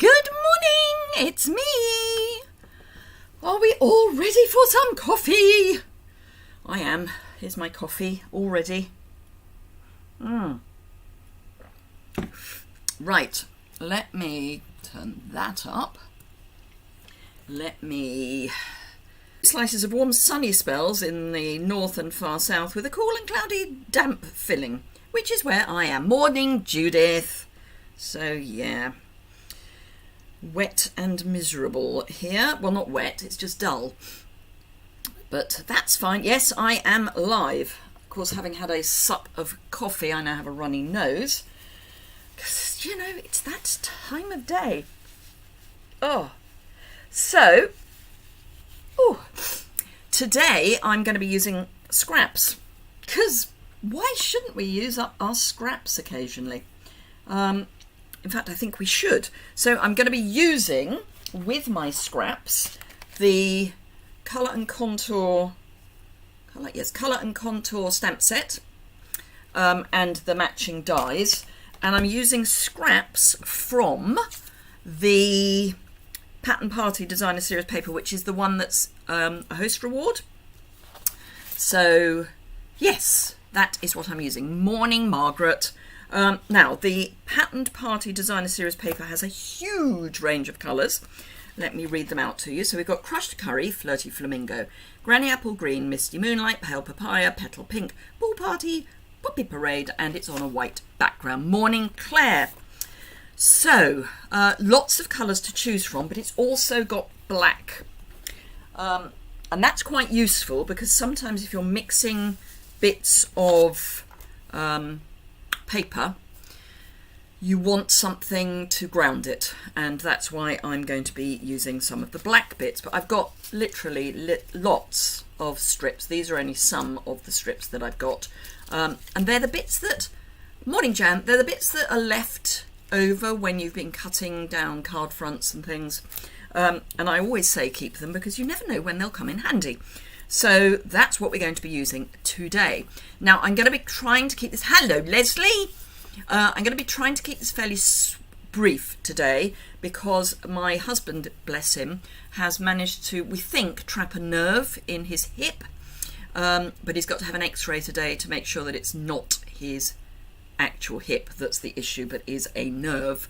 Good morning, it's me. Are we all ready for some coffee? I am. Here's my coffee, all ready. Right, let me turn that up. Let me... Slices of warm sunny spells in the north and far south with a cool and cloudy damp filling, which is where I am. Morning, Judith. So, yeah. Wet and miserable here. Well, not wet, it's just dull. But that's fine. Yes, I am live. Of course, having had a sup of coffee, I now have a runny nose. Because, you know, it's that time of day. Today I'm going to be using scraps. Because why shouldn't we use up our scraps occasionally? In fact, I think we should. So I'm going to be using, with my scraps, the Colour and Contour stamp set and the matching dies. And I'm using scraps from the Pattern Party Designer Series paper, which is the one that's a host reward. So, yes, that is what I'm using. Morning, Margaret. Now, the Patterned Party Designer Series paper has a huge range of colours. Let me read them out to you. So we've got Crushed Curry, Flirty Flamingo, Granny Apple Green, Misty Moonlight, Pale Papaya, Petal Pink, Ball Party, Poppy Parade, and it's on a white background. Morning, Claire. So, lots of colours to choose from, but it's also got black. And that's quite useful because sometimes if you're mixing bits of paper, you want something to ground it, and that's why I'm going to be using some of the black bits. But I've got literally lots of strips. These are only some of the strips that I've got, and they're the bits that, morning Jan, they're the bits that are left over when you've been cutting down card fronts and things, and I always say keep them because you never know when they'll come in handy. So that's what we're going to be using today. Now I'm going to be trying to keep this, hello Leslie, I'm going to be trying to keep this fairly brief today because my husband, bless him, has managed to, we think, trap a nerve in his hip, but he's got to have an x-ray today to make sure that it's not his actual hip that's the issue, but is a nerve.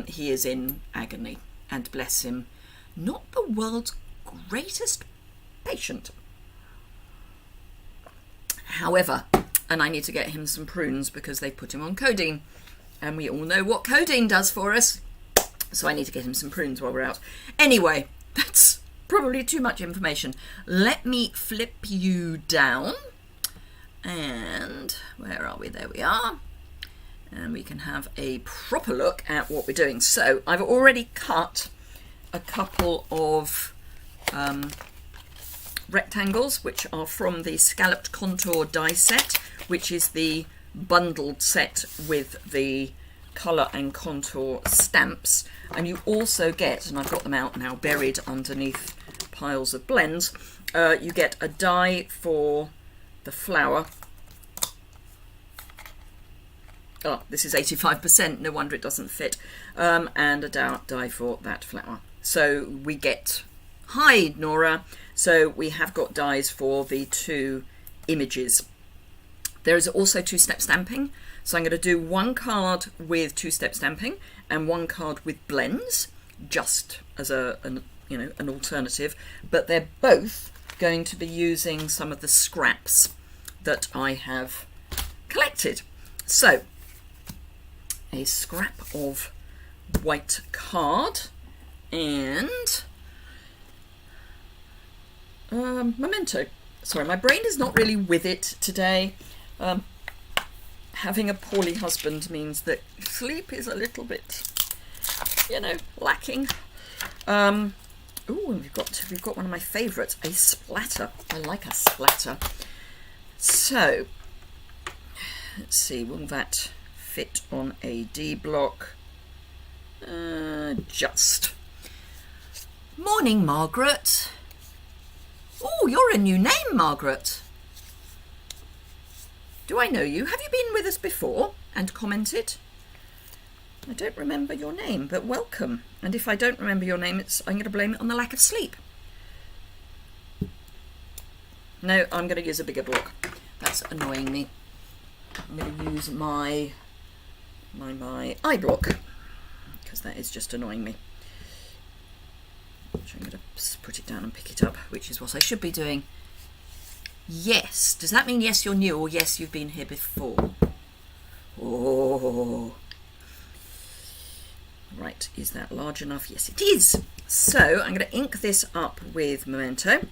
He is in agony, and bless him, not the world's greatest patient. However, and I need to get him some prunes because they put him on codeine, and we all know what codeine does for us, so I need to get him some prunes while we're out. Anyway, that's probably too much information. Let me flip you down, and where are we? There we are. And we can have a proper look at what we're doing. So I've already cut a couple of rectangles, which are from the Scalloped Contour die set, which is the bundled set with the Colour and Contour stamps. And you also get, and I've got them out now buried underneath piles of blends, you get a die for the flower. Oh, this is 85%, no wonder it doesn't fit, and a die for that flower. So we get, hi Nora, so we have got dies for the two images. There is also two-step stamping, so I'm going to do one card with two-step stamping and one card with blends, just as an alternative, but they're both going to be using some of the scraps that I have collected. So, a scrap of white card and memento. Sorry, my brain is not really with it today. Having a poorly husband means that sleep is a little bit, lacking. Ooh, we've got one of my favourites, a splatter. I like a splatter. So, let's see, will that fit on a D block? Just. Morning, Margaret. Oh, you're a new name, Margaret. Do I know you? Have you been with us before and commented? I don't remember your name, but welcome. And if I don't remember your name, I'm going to blame it on the lack of sleep. No, I'm going to use a bigger block. That's annoying me. I'm going to use my eye block, because that is just annoying me. So I'm going to put it down and pick it up, which is what I should be doing. Yes. Does that mean yes, you're new, or yes, you've been here before? Oh. Right, is that large enough? Yes, it is. So I'm going to ink this up with Memento.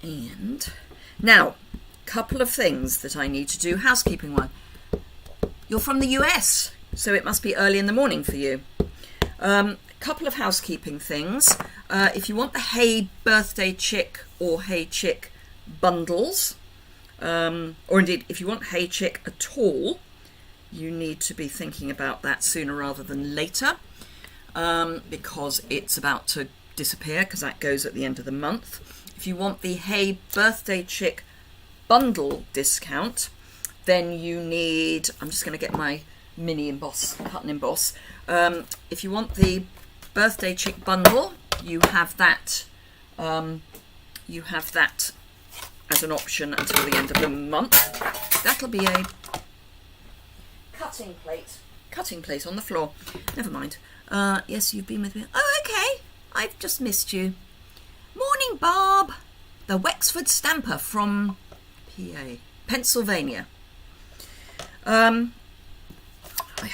And now, couple of things that I need to do. Housekeeping one. You're from the US, so it must be early in the morning for you. Couple of housekeeping things. If you want the Hey Birthday Chick or Hey Chick bundles, or indeed if you want Hey Chick at all, you need to be thinking about that sooner rather than later, because it's about to disappear, because that goes at the end of the month. If you want the Hey Birthday Chick bundle discount, then you need, I'm just going to get my mini emboss, cut and emboss. If you want the Birthday Chick bundle, you have that as an option until the end of the month. That'll be a cutting plate on the floor. Never mind. Yes, you've been with me. Oh, okay. I've just missed you. Morning, Barb. The Wexford Stamper from PA, Pennsylvania. I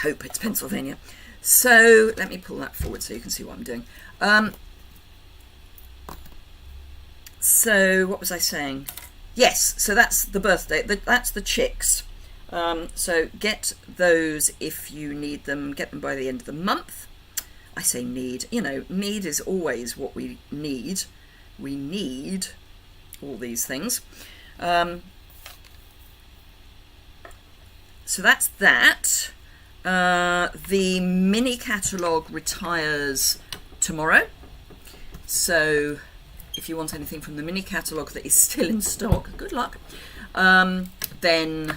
hope it's Pennsylvania. So let me pull that forward so you can see what I'm doing. So what was I saying? Yes, so that's the birthday. That's the chicks. So get those if you need them. Get them by the end of the month. I say need. You know, need is always what we need. We need all these things. So that's that. The mini catalogue retires tomorrow. So if you want anything from the mini catalogue that is still in stock, good luck. Then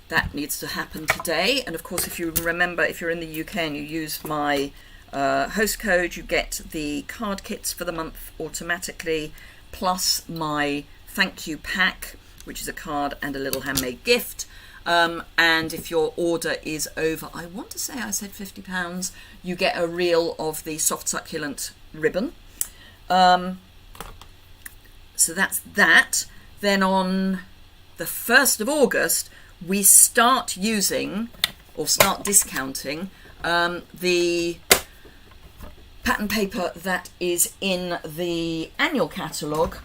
that needs to happen today. And of course, if you remember, if you're in the UK and you use my host code, you get the card kits for the month automatically, plus my thank you pack, which is a card and a little handmade gift. And if your order is over, I want to say I said £50, you get a reel of the soft succulent ribbon. So that's that. Then on the 1st of August, we start using, or start discounting, the pattern paper that is in the annual catalogue,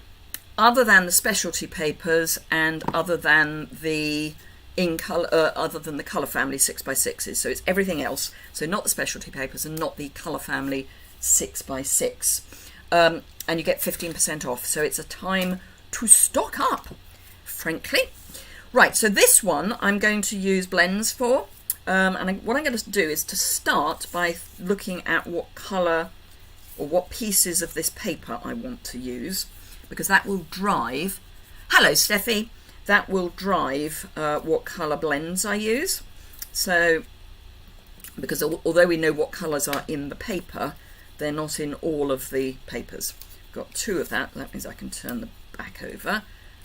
other than the specialty papers and other than the other than the colour family 6x6s. So it's everything else. So not the specialty papers and not the colour family 6x6. And you get 15% off. So it's a time to stock up, frankly. Right, so this one I'm going to use blends for. What I'm going to do is to start by looking at what colour or what pieces of this paper I want to use, because that will drive, hello Steffi, that will drive what colour blends I use. So, because although we know what colours are in the paper, they're not in all of the papers. Got 2 of that means I can turn the back over.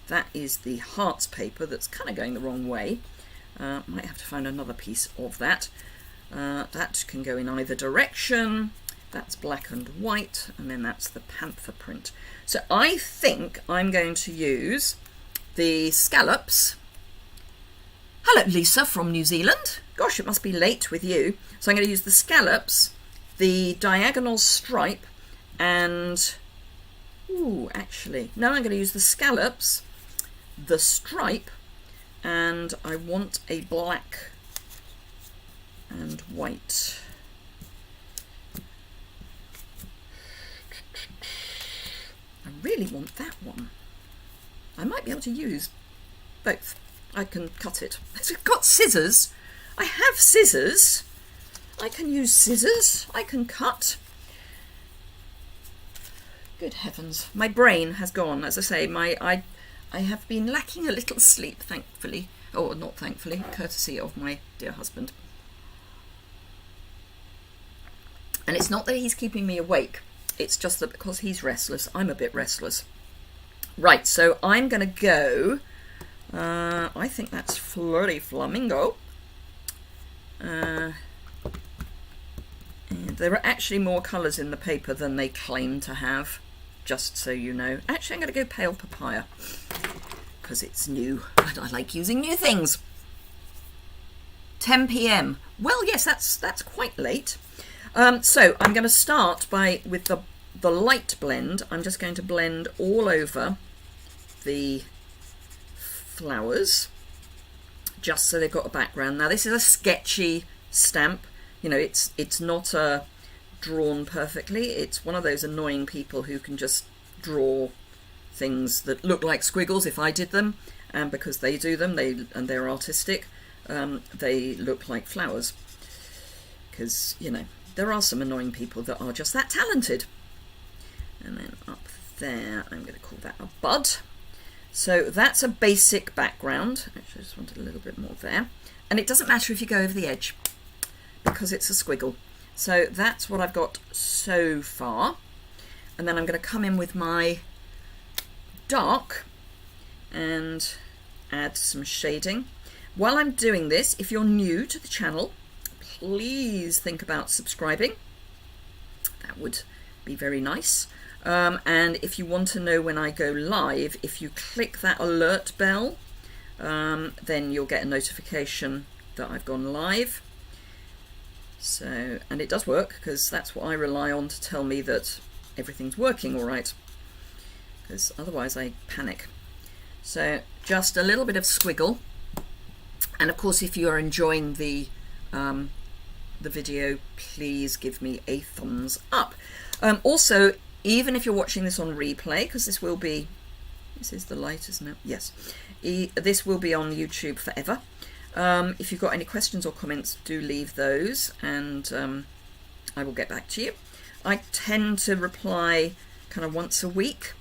That is the hearts paper that's kind of going the wrong way. Might have to find another piece of that. That can go in either direction. That's black and white, and then that's the panther print. So I think I'm going to use the scallops. Hello Lisa from New Zealand. Gosh, it must be late with you. So I'm going to use the scallops, the diagonal stripe, and actually, no, I'm going to use the scallops, the stripe, and I want a black and white. I really want that one. I might be able to use both. I can cut it. I've got scissors. I have scissors. I can use scissors. I can cut. Good heavens. My brain has gone. As I say, I have been lacking a little sleep, thankfully. Or not thankfully, courtesy of my dear husband. And it's not that he's keeping me awake, it's just that because he's restless, I'm a bit restless. Right, so I'm going to go, I think that's Flirty Flamingo. And there are actually more colours in the paper than they claim to have, just so you know. Actually, I'm going to go Pale Papaya, because it's new, and I like using new things. 10 p.m. Well, yes, that's quite late. So I'm going to start with the light blend. I'm just going to blend all over the flowers, just so they've got a background. Now, this is a sketchy stamp. You know, it's not drawn perfectly. It's one of those annoying people who can just draw things that look like squiggles if I did them, and because they do them, they're artistic, they look like flowers. Because, you know, there are some annoying people that are just that talented. And then up there, I'm going to call that a bud. So that's a basic background. Actually, I just wanted a little bit more there. And it doesn't matter if you go over the edge, because it's a squiggle. So that's what I've got so far. And then I'm going to come in with my dark and add some shading. While I'm doing this, if you're new to the channel, please think about subscribing. That would be very nice. And if you want to know when I go live, if you click that alert bell, then you'll get a notification that I've gone live. So, and it does work, because that's what I rely on to tell me that everything's working all right, because otherwise I panic. So just a little bit of squiggle. And of course, if you are enjoying the video, please give me a thumbs up. Also, even if you're watching this on replay, because this will be, this is the light, isn't it? Yes. This will be on YouTube forever. If you've got any questions or comments, do leave those, and I will get back to you. I tend to reply kind of once a week,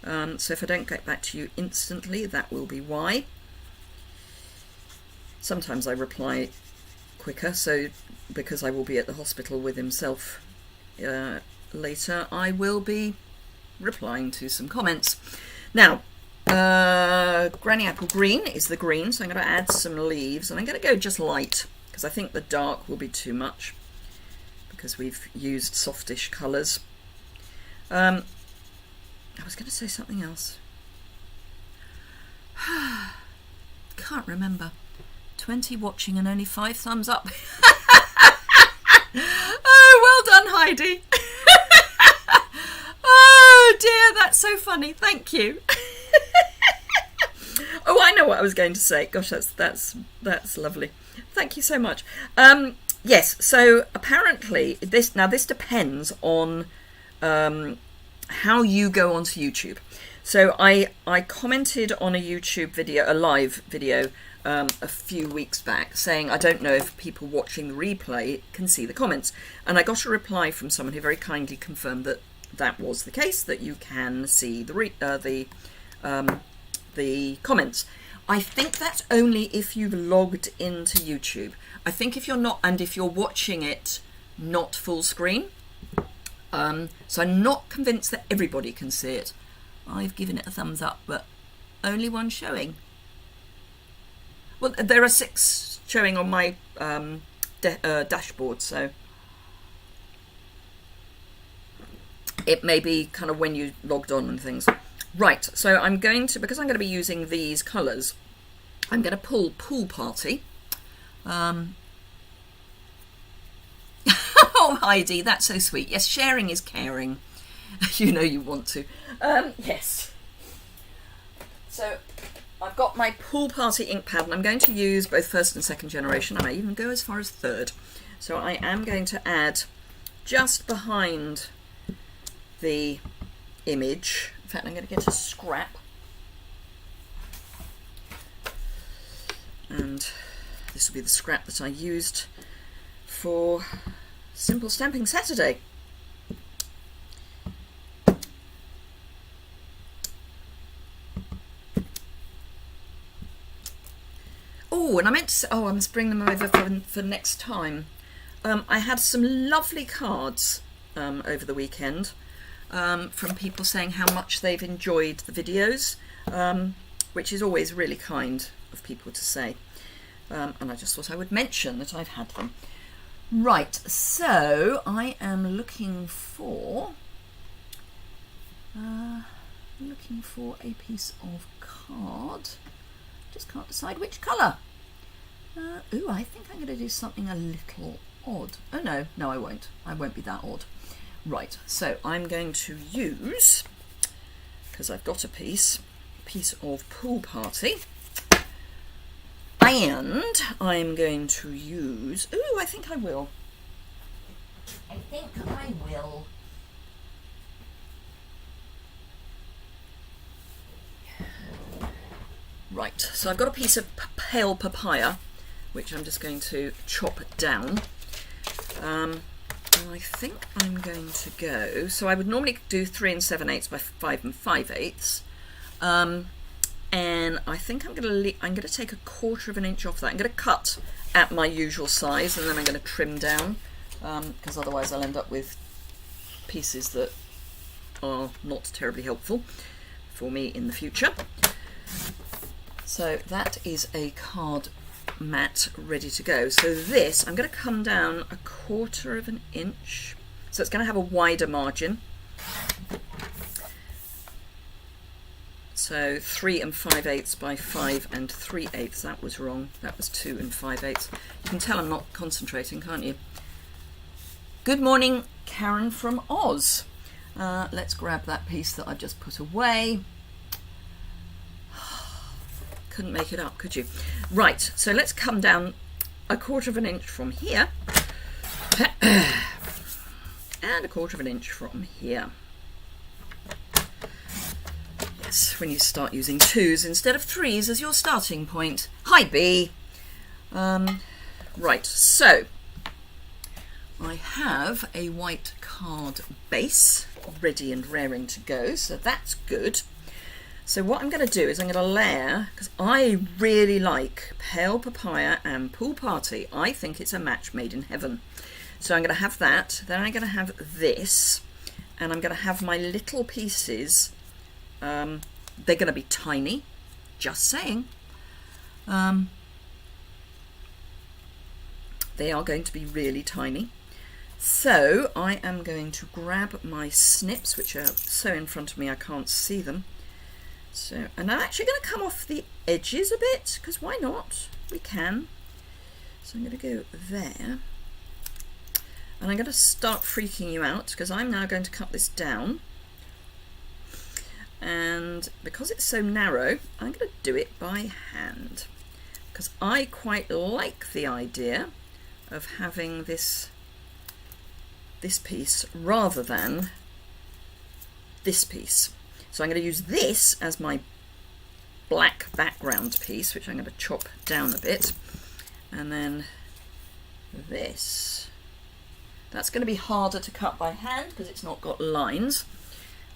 so if I don't get back to you instantly, that will be why. Sometimes I reply quicker, so because I will be at the hospital with himself later, I will be replying to some comments. Now, Granny Apple Green is the green, so I'm going to add some leaves, and I'm going to go just light, because I think the dark will be too much, because we've used softish colours. I was going to say something else. Can't remember. 20 watching and only 5 thumbs up. Oh, well done, Heidi. Oh dear, that's so funny. Thank you. Oh, I know what I was going to say. Gosh, that's lovely. Thank you so much. Yes, so apparently this depends on how you go onto YouTube. So I commented on a YouTube video, a live video, a few weeks back, saying I don't know if people watching the replay can see the comments, and I got a reply from someone who very kindly confirmed that that was the case, that you can see the comments. I think that's only if you've logged into YouTube. I think if you're not, and if you're watching it not full screen, so I'm not convinced that everybody can see it. I've given it a thumbs up, but only one showing. Well, there are 6 showing on my dashboard, so it may be kind of when you logged on and things. Right, so I'm going to, because I'm going to be using these colours, I'm going to pull Pool Party. Oh, Heidi, that's so sweet. Yes, sharing is caring. You know you want to. Yes. So I've got my Pool Party ink pad, and I'm going to use both first and second generation. I may even go as far as third. So I am going to add just behind the image. In fact, I'm going to get a scrap. And this will be the scrap that I used for Simple Stamping Saturday. Oh, and I meant to say, I must bring them over for next time. I had some lovely cards over the weekend from people saying how much they've enjoyed the videos, which is always really kind of people to say. And I just thought I would mention that I've had them. Right, so I am looking for a piece of card. Just can't decide which colour. Ooh, I think I'm going to do something a little odd. Oh no, I won't. I won't be that odd. Right, so I'm going to use, because I've got a piece of Pool Party, and I'm going to use, ooh, I think I will. Right, so I've got a piece of pale papaya, which I'm just going to chop down. And I think I'm going to go, so I would normally do 3 7/8 by 5 5/8. And I think I'm going to take 1/4 of an inch off that. I'm going to cut at my usual size, and then I'm going to trim down, because otherwise I'll end up with pieces that are not terribly helpful for me in the future. So that is a card mat ready to go. So this, I'm going to come down 1/4 of an inch. So it's going to have a wider margin. So 3 5/8 by 5 3/8. That was wrong. That was 2 5/8. You can tell I'm not concentrating, can't you? Good morning, Karen from Oz. Let's grab that piece that I've just put away. Couldn't make it up, could you? Right, so let's come down 1/4 of an inch from here and 1/4 of an inch from here. Yes, when you start using 2s instead of 3s as your starting point. Hi, B. Right, so I have a white card base ready and raring to go, so that's good. So what I'm going to do is I'm going to layer, because I really like Pale Papaya and Pool Party. I think it's a match made in heaven. So I'm going to have that, then I'm going to have this, and I'm going to have my little pieces. They're going to be tiny, just saying. They are going to be really tiny. So I am going to grab my snips, which are so in front of me I can't see them. So, and I'm actually going to come off the edges a bit, because why not? We can. So I'm going to go there. And I'm going to start freaking you out, because I'm now going to cut this down. And because it's so narrow, I'm going to do it by hand. Because I quite like the idea of having this piece rather than this piece. So I'm going to use this as my black background piece, which I'm going to chop down a bit. And then this. That's going to be harder to cut by hand because it's not got lines.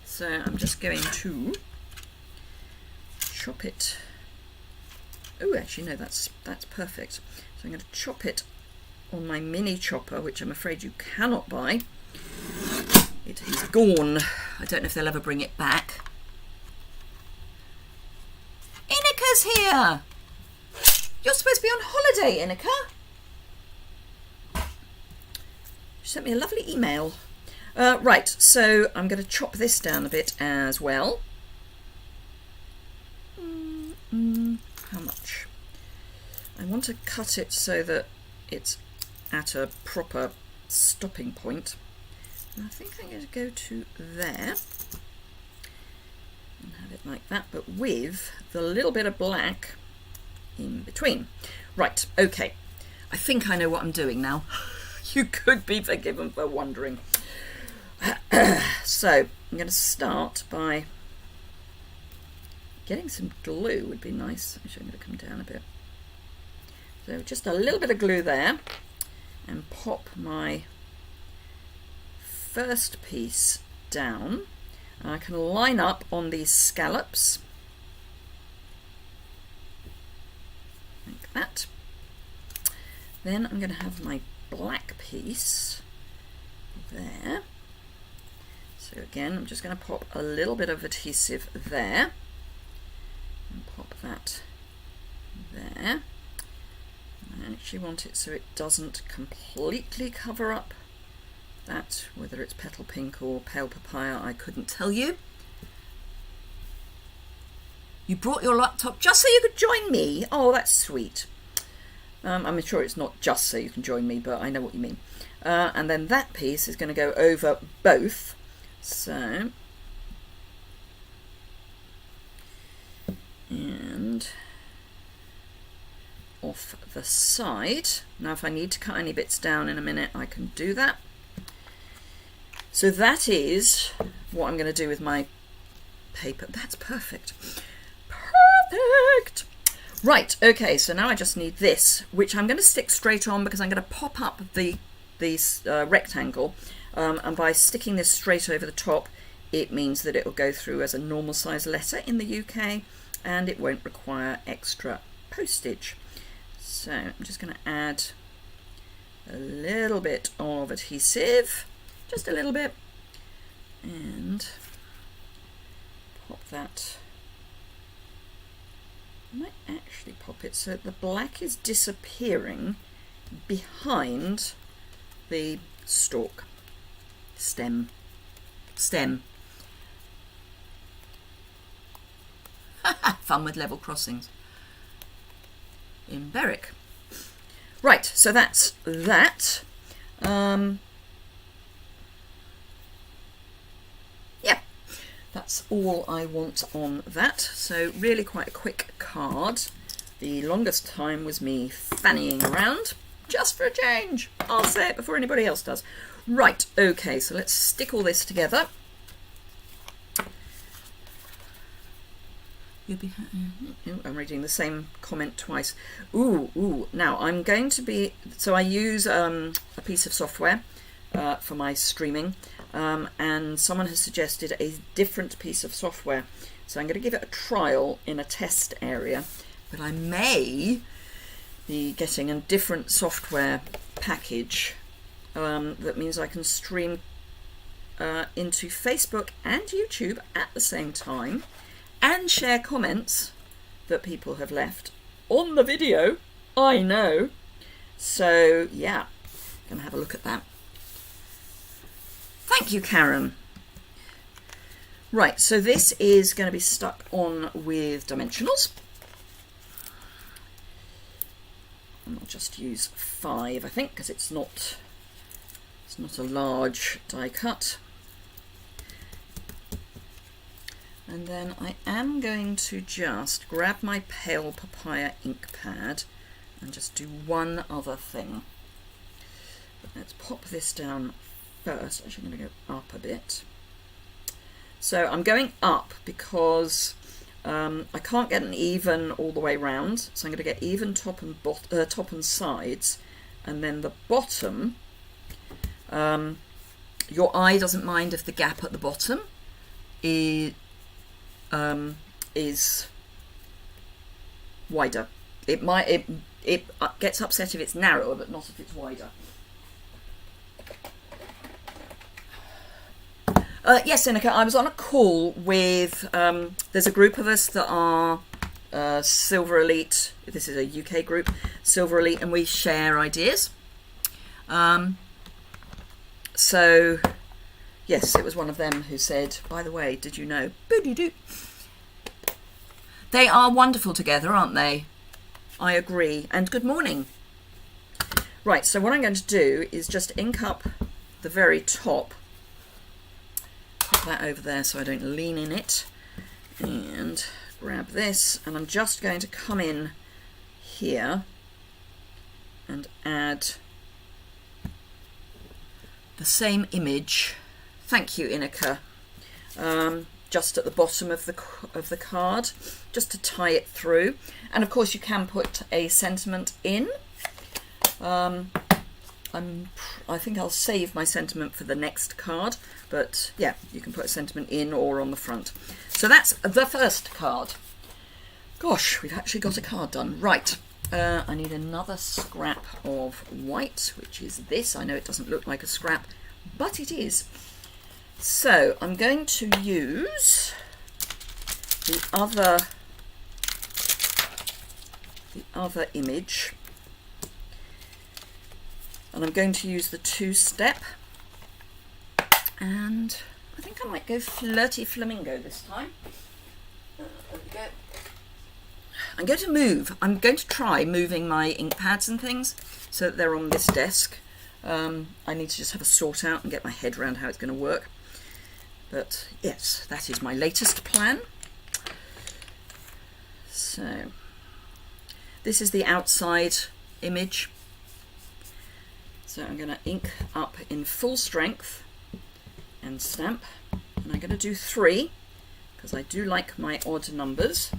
So I'm just going to chop it. Oh, actually, no, that's perfect. So I'm going to chop it on my mini chopper, which I'm afraid you cannot buy. It is gone. I don't know if they'll ever bring it back. Inika's here! You're supposed to be on holiday, Inika. She sent me a lovely email. Right, so I'm going to chop this down a bit as well. How much? I want to cut it so that it's at a proper stopping point. I think I'm going to go to there and have it like that, but with the little bit of black in between. Right, okay. I think I know what I'm doing now. You could be forgiven for wondering. So I'm going to start by getting some glue. Would be nice. Actually, I'm going to come down a bit. So just a little bit of glue there, and pop my first piece down, and I can line up on these scallops like that. Then I'm going to have my black piece there. So again, I'm just going to pop a little bit of adhesive there and pop that there. I actually want it so it doesn't completely cover up that, whether it's petal pink or pale papaya, I couldn't tell you. You brought your laptop just so you could join me. Oh, that's sweet. I'm sure it's not just so you can join me, but I know what you mean. And then that piece is going to go over both. So, and off the side. Now if I need to cut any bits down in a minute, I can do that. So that is what I'm going to do with my paper. That's perfect. Perfect! Right, okay, so now I just need this, which I'm going to stick straight on because I'm going to pop up the rectangle, and by sticking this straight over the top, it means that it will go through as a normal size letter in the UK, and it won't require extra postage. So I'm just going to add a little bit of adhesive, just a little bit, and pop that. I might actually pop it so the black is disappearing behind the stalk, stem. Fun with level crossings in Berwick. Right, so that's that. Yeah, that's all I want on that. So really quite a quick card. The longest time was me fannying around, just for a change. I'll say it before anybody else does. Right, okay, so let's stick all this together. I'm reading the same comment twice. Ooh, now I'm going to be, so I use a piece of software for my streaming, and someone has suggested a different piece of software. So I'm going to give it a trial in a test area, but I may be getting a different software package that means I can stream into Facebook and YouTube at the same time and share comments that people have left on the video. I know. So yeah, gonna have a look at that. Thank you, Karen. Right, so this is going to be stuck on with dimensionals. And I'll just use 5, I think, because it's not a large die cut. And then I am going to just grab my pale papaya ink pad and just do one other thing. But let's pop this down first. Actually, I'm going to go up a bit. So I'm going up because I can't get an even all the way round. So I'm going to get even top and sides, and then the bottom. Your eye doesn't mind if the gap at the bottom is wider. It gets upset if it's narrower, but not if it's wider. Yes, Inika, I was on a call with, there's a group of us that are Silver Elite. This is a UK group, Silver Elite, and we share ideas. So, yes, it was one of them who said, by the way, did you know? Boo-doo-doo. They are wonderful together, aren't they? I agree. And good morning. Right, so what I'm going to do is just ink up the very top. Put that over there so I don't lean in it. And grab this, and I'm just going to come in here and add the same image. Thank you, Inika. Just at the bottom of the card, just to tie it through. And of course you can put a sentiment in. I think I'll save my sentiment for the next card, but yeah, you can put a sentiment in or on the front. So that's the first card. Gosh, we've actually got a card done. Right, I need another scrap of white, which is this. I know it doesn't look like a scrap, but it is. So I'm going to use the other image, and I'm going to use the 2-step, and I think I might go Flirty Flamingo this time. There we go. I'm going to try moving my ink pads and things so that they're on this desk. I need to just have a sort out and get my head around how it's going to work. But yes, that is my latest plan. So this is the outside image. So I'm going to ink up in full strength and stamp. And I'm going to do 3 because I do like my odd numbers.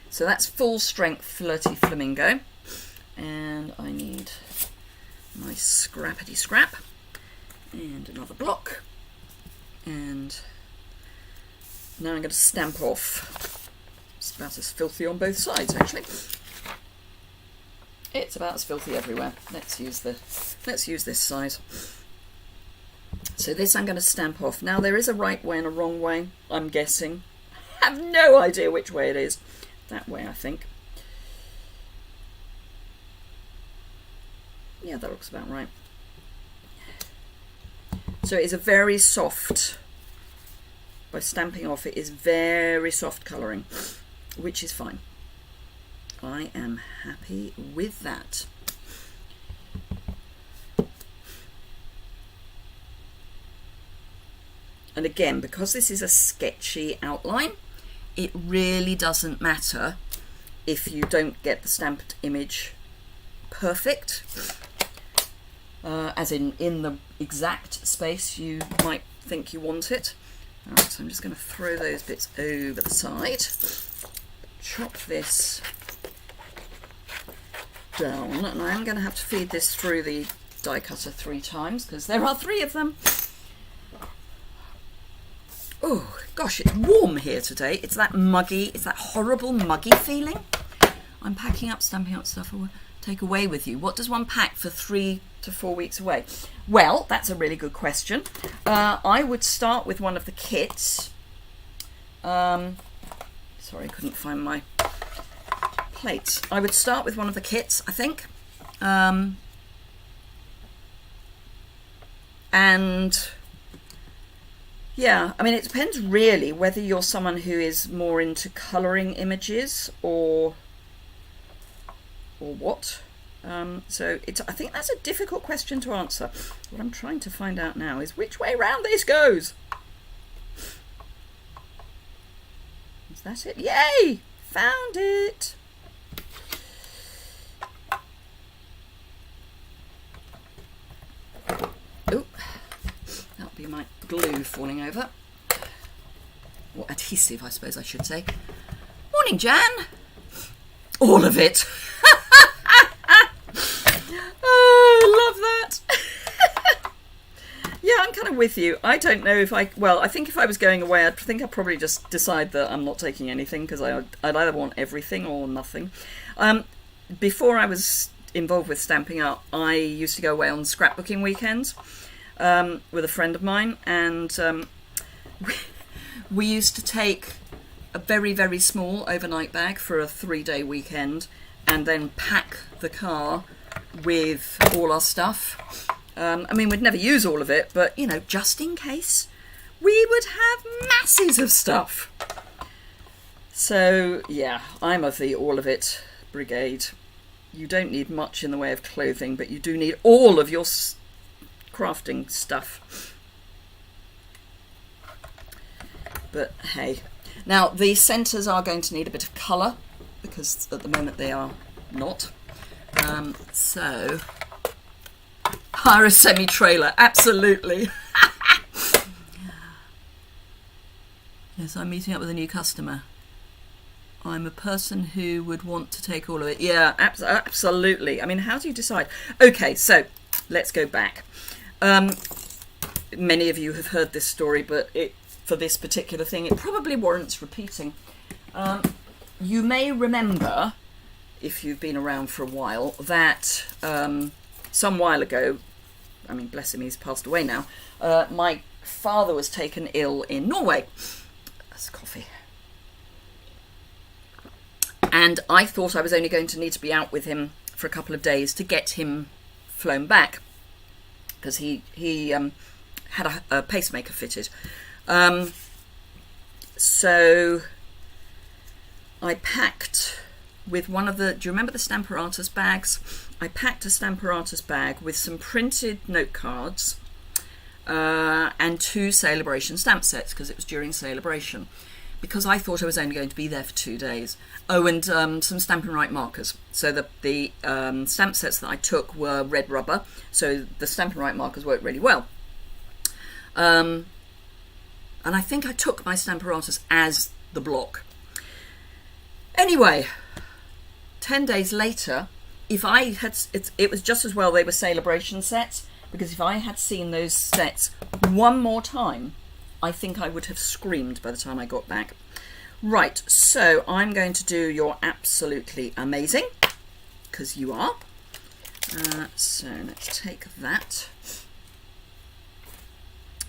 So that's full strength Flirty Flamingo, and I need my scrappity scrap and another block, and now I'm going to stamp off. It's about as filthy on both sides, actually. It's about as filthy everywhere. Let's use this side. So this I'm going to stamp off. Now there is a right way and a wrong way, I'm guessing. I have no idea which way it is. That way, I think. Yeah, that looks about right. So it is a very soft, by stamping off, it is very soft colouring, which is fine. I am happy with that. And again, because this is a sketchy outline, it really doesn't matter if you don't get the stamped image perfect, as in the exact space you might think you want it. Alright, so I'm just going to throw those bits over the side, chop this down, and I am going to have to feed this through the die cutter 3 times because there are 3 of them. Oh gosh, it's warm here today. It's that horrible muggy feeling. I'm packing up, stamping up stuff I will take away with you. What does one pack for 3 to 4 weeks away? Well, that's a really good question. I would start with one of the kits. Sorry, I couldn't find my plates. I would start with one of the kits, I think. And yeah, I mean, it depends really whether you're someone who is more into colouring images or what. So I think that's a difficult question to answer. What I'm trying to find out now is which way round this goes. Is that it? Yay! Found it! Oh, that'll be my glue falling over. Or adhesive, I suppose I should say. Morning, Jan. All of it. Oh, love that. Yeah, I'm kind of with you. I don't know if I think if I was going away, I'd probably just decide that I'm not taking anything because I'd either want everything or nothing. Before I was involved with Stamping Up, I used to go away on scrapbooking weekends with a friend of mine, and we used to take a very, very small overnight bag for a 3-day weekend and then pack the car with all our stuff. I mean, we'd never use all of it, but, you know, just in case, we would have masses of stuff. So, yeah, I'm of the all of it brigade. You don't need much in the way of clothing, but you do need all of your crafting stuff. But hey. Now, the centres are going to need a bit of colour, because at the moment they are not. So, hire a semi-trailer, absolutely. Yes, I'm meeting up with a new customer. I'm a person who would want to take all of it. Yeah, absolutely. I mean, how do you decide? Okay, so let's go back. Many of you have heard this story, but for this particular thing, it probably warrants repeating. you may remember, if you've been around for a while, that some while ago, I mean, bless him, he's passed away now, my father was taken ill in Norway. That's coffee. And I thought I was only going to need to be out with him for a couple of days to get him flown back, because he had a pacemaker fitted. So I packed with one of the, do you remember the Stamparatus bags? I packed a Stamparatus bag with some printed note cards and 2 Celebration stamp sets, because it was during Celebration, because I thought I was only going to be there for 2 days. Oh, and some Stampin' Right markers. So the stamp sets that I took were red rubber, so the Stampin' Right markers worked really well. And I think I took my Stamparatus as the block. Anyway, 10 days later, if I had, it was just as well they were Celebration sets, because if I had seen those sets one more time, I think I would have screamed by the time I got back. Right, so I'm going to do You're Absolutely Amazing, because you are. So let's take that.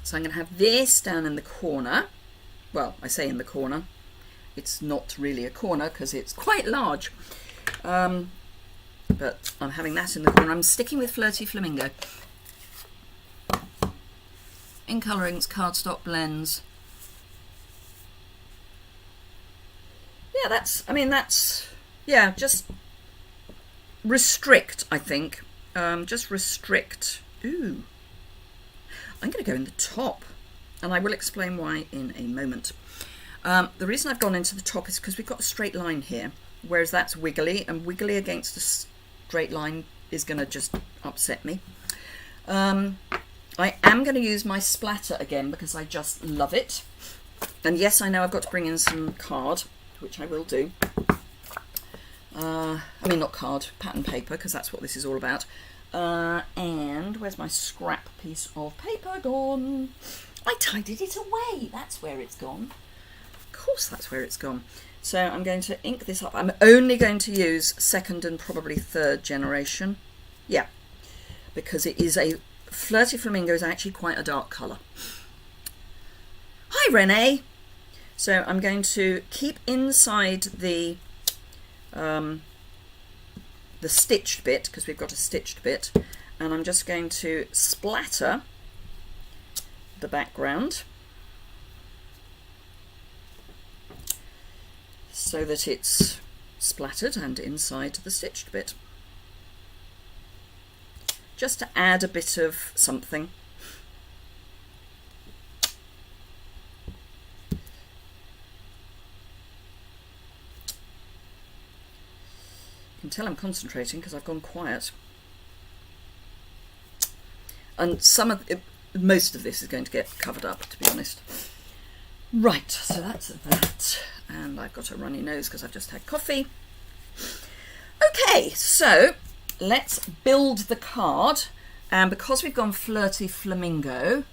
So I'm going to have this down in the corner. Well, I say in the corner. It's not really a corner because it's quite large. But I'm having that in the corner. I'm sticking with Flirty Flamingo. In Colourings, cardstock blends. Yeah, yeah, just restrict, I think. Just restrict. Ooh. I'm going to go in the top, and I will explain why in a moment. The reason I've gone into the top is because we've got a straight line here, whereas that's wiggly, and wiggly against a straight line is going to just upset me. I am going to use my splatter again because I just love it. And yes, I know I've got to bring in some card, which I will do. I mean, not card, pattern paper, because that's what this is all about. And where's my scrap piece of paper gone? I tidied it away. That's where it's gone. Of course that's where it's gone. So I'm going to ink this up. I'm only going to use 2nd and probably 3rd generation. Yeah, because it is a Flirty Flamingo is actually quite a dark colour. Hi, Renee. So I'm going to keep inside the stitched bit, because we've got a stitched bit, and I'm just going to splatter the background so that it's splattered and inside the stitched bit, just to add a bit of something. You can tell I'm concentrating because I've gone quiet. And most of this is going to get covered up, to be honest. Right, so that's that. And I've got a runny nose because I've just had coffee. Okay, so let's build the card. And because we've gone Flirty Flamingo,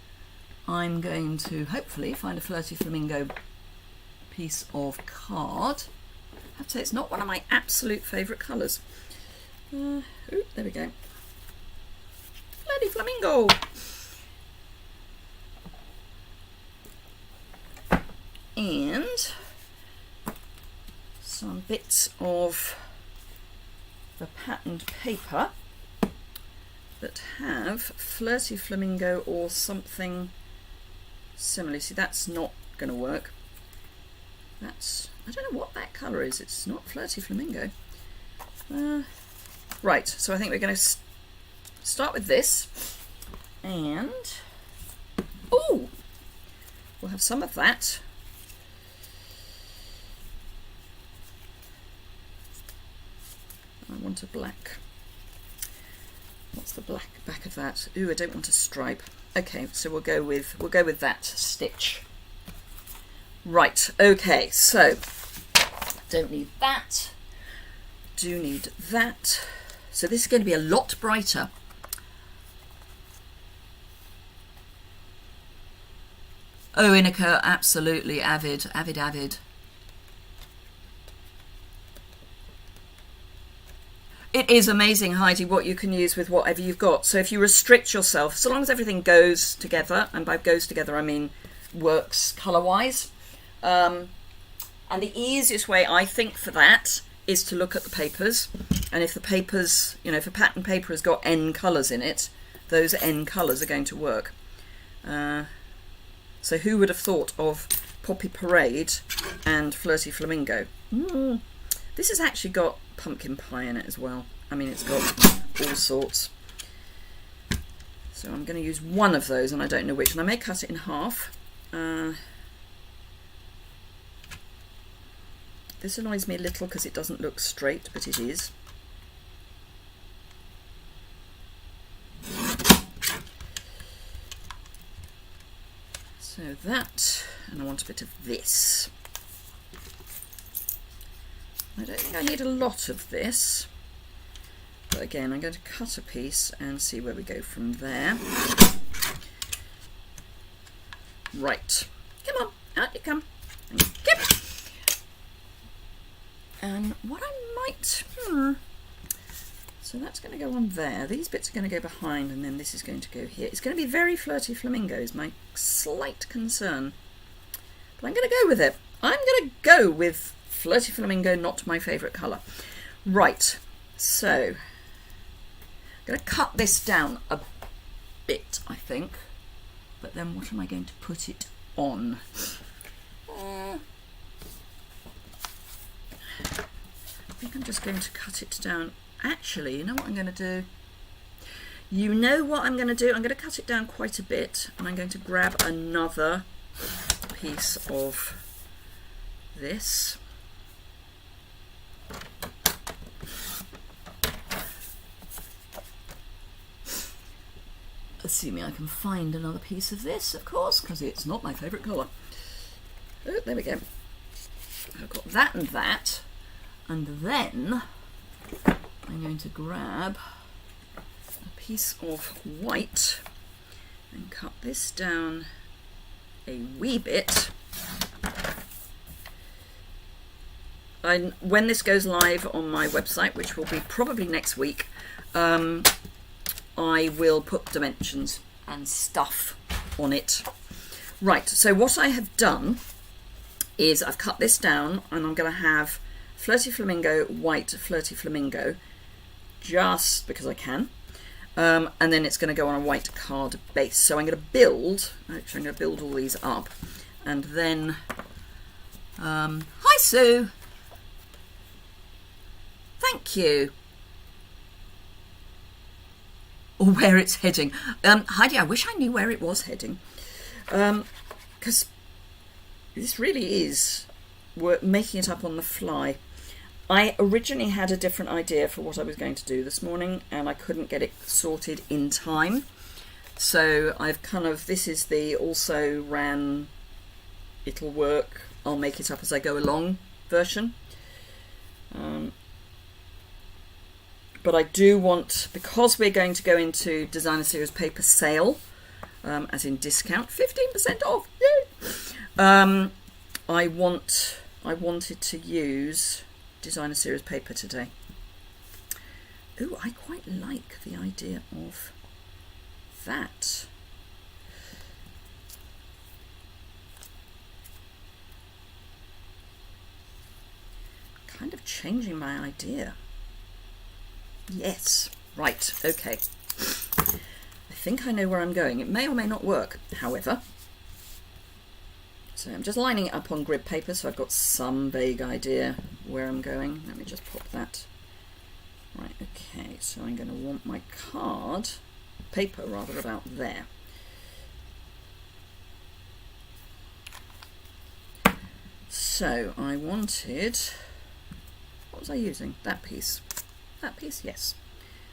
I'm going to hopefully find a Flirty Flamingo piece of card. I have to say it's not one of my absolute favourite colours. Ooh, there we go. Flirty Flamingo! And some bits of the patterned paper that have Flirty Flamingo or something similar. See, that's not going to work. I don't know what that colour is. It's not Flirty Flamingo. Right, so I think we're going to start with this. And, oh, we'll have some of that. I want a black. What's the black back of that? Ooh, I don't want a stripe. Okay, so we'll go with that stitch. Right, okay, so don't need that. Do need that. So this is going to be a lot brighter. Oh, Inika, absolutely avid. It is amazing, Heidi, what you can use with whatever you've got. So if you restrict yourself, so long as everything goes together, and by goes together I mean works colour-wise. And the easiest way, I think, for that is to look at the papers. And if the papers, you know, if a pattern paper has got N colours in it, those N colours are going to work. So who would have thought of Poppy Parade and Flirty Flamingo? This has actually got pumpkin pie in it as well. I mean, it's got all sorts. So I'm going to use one of those, and I don't know which, and I may cut it in half. This annoys me a little because it doesn't look straight, but it is. So that, and I want a bit of this. I don't think I need a lot of this, but again I'm going to cut a piece and see where we go from there. Right, come on, out you come. And what I might, so that's going to go on there. These bits are going to go behind, and then this is going to go here. It's going to be very Flirty Flamingo is my slight concern, but I'm going to go with it. I'm going to go with Flirty Flamingo, not my favourite colour. Right, so I'm going to cut this down a bit, I think, but then what am I going to put it on? I think I'm just going to cut it down. Actually, you know what I'm going to do? You know what I'm going to do? I'm going to cut it down quite a bit, and I'm going to grab another piece of this. Assuming I can find another piece of this, of course, because it's not my favourite colour. Oh, there we go. I've got that and that, and then I'm going to grab a piece of white and cut this down a wee bit. When this goes live on my website, which will be probably next week, I will put dimensions and stuff on it. Right, so what I have done is I've cut this down, and I'm going to have Flirty Flamingo, white Flirty Flamingo, just because I can. And then it's going to go on a white card base. So I'm going to build, actually I'm going to build all these up, and then, hi Sue! Thank you. Or where it's heading. Heidi, I wish I knew where it was heading. Because this really is making it up on the fly. I originally had a different idea for what I was going to do this morning, and I couldn't get it sorted in time. So I've kind of, this is the also ran, it'll work, I'll make it up as I go along version. But I do want, because we're going to go into Designer Series paper sale, as in discount, 15% off, yay! I wanted to use Designer Series paper today. Ooh, I quite like the idea of that. Kind of changing my idea. Yes, right, okay. I think I know where I'm going. It may or may not work, however. So I'm just lining it up on grid paper, so I've got some vague idea where I'm going. Let me just pop that. Right, okay, so I'm going to want my card, paper rather, about there. So I wanted, what was I using? That piece. That piece, yes.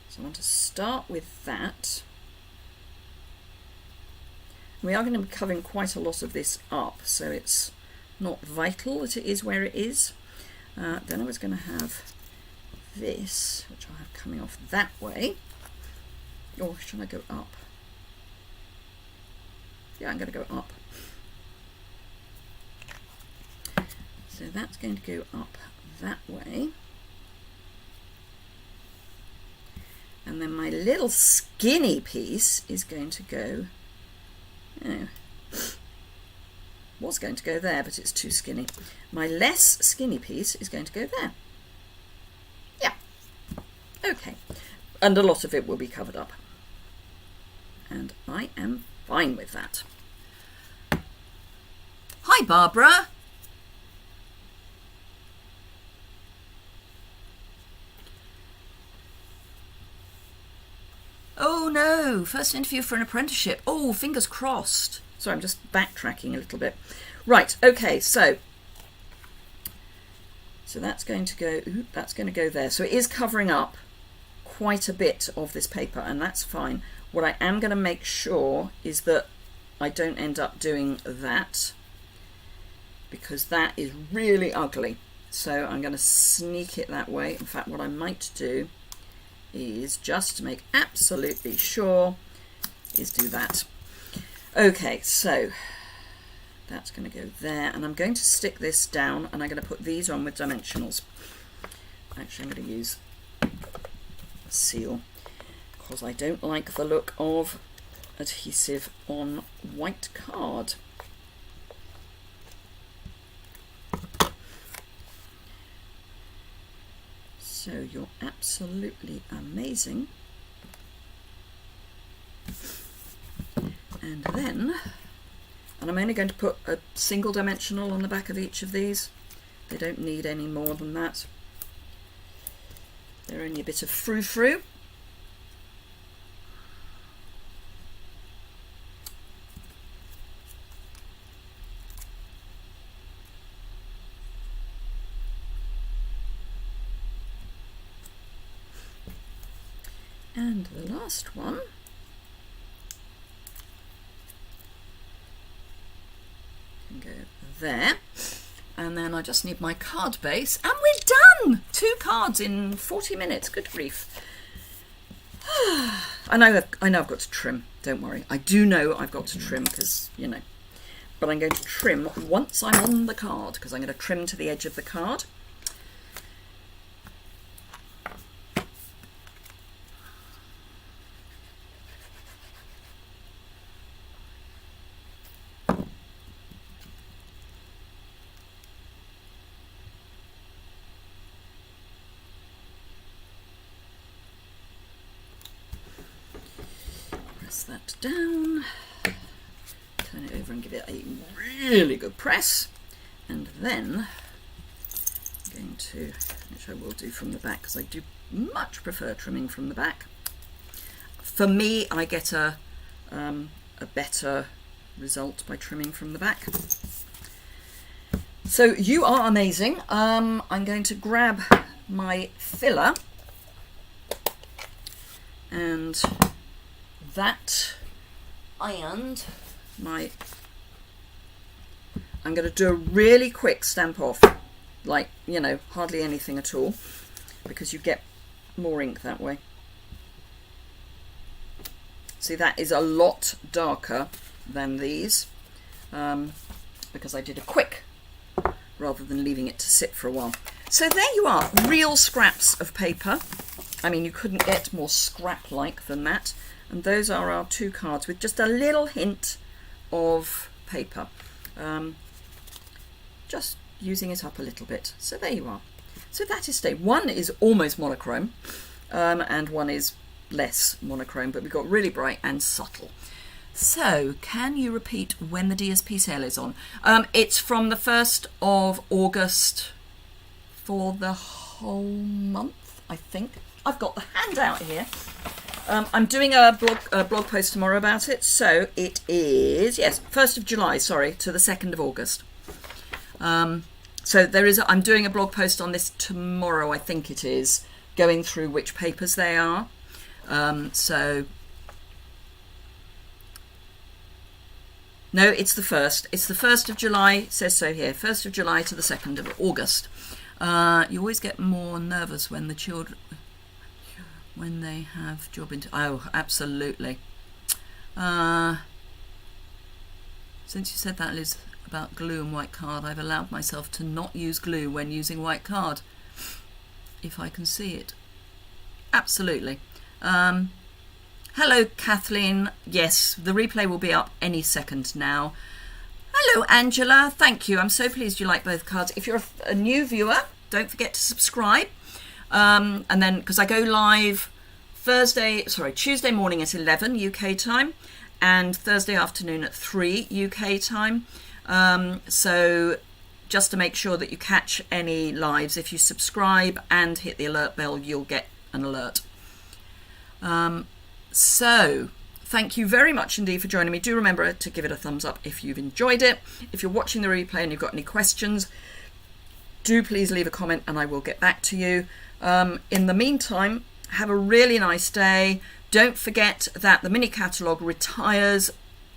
So I want to start with that. We are going to be covering quite a lot of this up, so it's not vital that it is where it is. Then I was going to have this, which I'll have coming off that way. Or should I go up? Yeah, I'm going to go up. So that's going to go up that way. And then my little skinny piece is going to go, oh, was going to go there, but it's too skinny. My less skinny piece is going to go there. Yeah, okay. And a lot of it will be covered up. And I am fine with that. Hi, Barbara. Oh no, first interview for an apprenticeship. Oh, fingers crossed. Sorry, I'm just backtracking a little bit. Right, okay, so that's going to go, that's going to go there. So it is covering up quite a bit of this paper, and that's fine. What I am going to make sure is that I don't end up doing that, because that is really ugly. So I'm going to sneak it that way. In fact, what I might do is, just to make absolutely sure, is do that. Okay, so that's going to go there, and I'm going to stick this down, and I'm going to put these on with dimensionals. Actually, I'm going to use a seal, because I don't like the look of adhesive on white card. So you're absolutely amazing. And then, and I'm only going to put a single dimensional on the back of each of these. They don't need any more than that. They're only a bit of frou-frou. And the last one can go there, and then I just need my card base, and we're done! 2 cards in 40 minutes, good grief. I know I've got to trim, don't worry. I do know I've got to trim, because, you know, but I'm going to trim once I'm on the card, because I'm going to trim to the edge of the card. That down, turn it over and give it a really good press, and then I'm going to, which I will do from the back, because I do much prefer trimming from the back. For me, I get a better result by trimming from the back. So you are amazing. I'm going to grab my filler, and that ironed my, I'm going to do a really quick stamp off, like, you know, hardly anything at all, because you get more ink that way. See, that is a lot darker than these, because I did a quick rather than leaving it to sit for a while. So there you are, real scraps of paper. I mean, you couldn't get more scrap-like than that. And those are our 2 cards with just a little hint of paper. Just using it up a little bit. So there you are. So that is today. One is almost monochrome, and one is less monochrome, but we've got really bright and subtle. So can you repeat when the DSP sale is on? It's from the 1st of August for the whole month, I think. I've got the handout here. I'm doing a blog post tomorrow about it, so it is, yes, 1st of July, sorry, to the 2nd of August. So there is, I'm doing a blog post on this tomorrow, I think it is, going through which papers they are. So, no, it's the 1st. It's the 1st of July, it says so here, 1st of July to the 2nd of August. You always get more nervous when the children, when they have job into, oh, absolutely. Since you said that, Liz, about glue and white card, I've allowed myself to not use glue when using white card, if I can see it. Absolutely. Hello, Kathleen. Yes, the replay will be up any second now. Hello, Angela. Thank you. I'm so pleased you like both cards. If you're a new viewer, don't forget to subscribe. And then, because I go live Tuesday morning at 11 UK time and Thursday afternoon at 3 UK time. So just to make sure that you catch any lives, if you subscribe and hit the alert bell, you'll get an alert. So thank you very much indeed for joining me. Do remember to give it a thumbs up if you've enjoyed it. If you're watching the replay and you've got any questions, do please leave a comment and I will get back to you. In the meantime, have a really nice day. Don't forget that the mini catalogue retires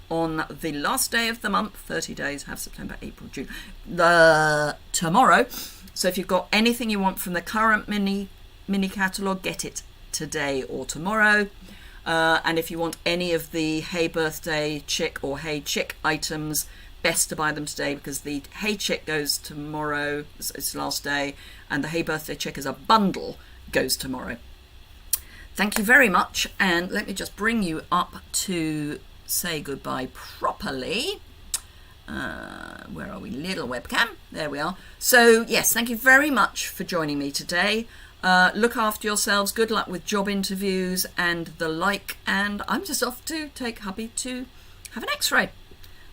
on the last day of the month. 30 days, have September, April, June, tomorrow. So if you've got anything you want from the current mini catalogue, get it today or tomorrow. And if you want any of the Hey Birthday Chick or Hey Chick items, best to buy them today because the Hey Chick goes tomorrow, it's last day, and the Hey Birthday Chick as a bundle goes tomorrow. Thank you very much, and let me just bring you up to say goodbye properly. Where are we? Little webcam. There we are. So yes, thank you very much for joining me today. Look after yourselves. Good luck with job interviews and the like. And I'm just off to take hubby to have an x-ray.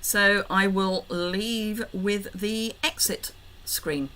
So I will leave with the exit screen.